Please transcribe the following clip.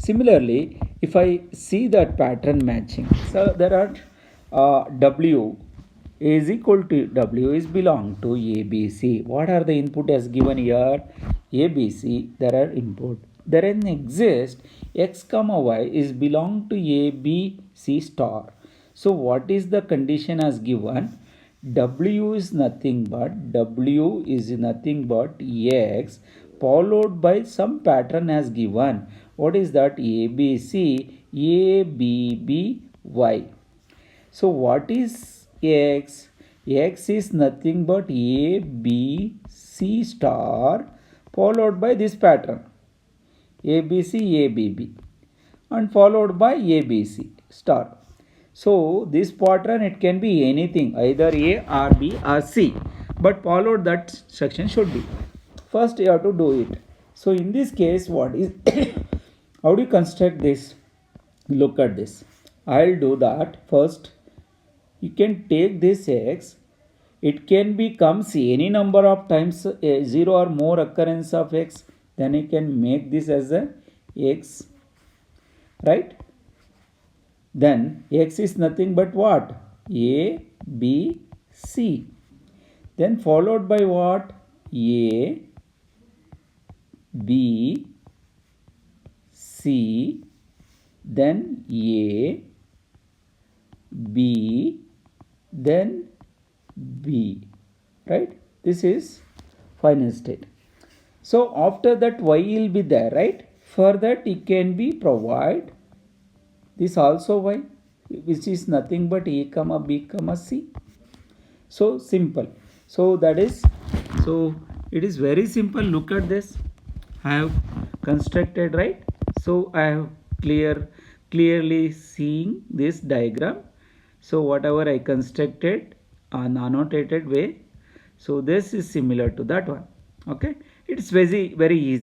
Similarly, if I see that pattern matching, so there are W is equal to W is belong to ABC. What are the input as given here? ABC, there are input. Then exist X comma Y is belong to ABC star. So what is the condition as given? W is nothing but X followed by some pattern as given. What is that? ABC, ABBY. So what is X? X is nothing but ABC star followed by this pattern ABC, ABB and followed by ABC star. So this pattern, it can be anything, either A or B or C, but followed that section should be. First you have to do it. So in this case, what is how do you construct this? Look at this. I'll do that. First you can take this X, it can be comes any number of times 0 or more occurrence of X, then you can make this as a X, right? Then X is nothing but what? A, B, C. Then followed by what? A, B, C, then A, B, then B, right? This is final state. So after that Y will be there, right? For that it can be provide this also Y, which is nothing but A comma B comma C. So simple. So that is, so it is very simple. Look at this. I have constructed, right? So I have clearly seeing this diagram. So whatever I constructed an annotated way, so this is similar to that one. Okay, it's very easy.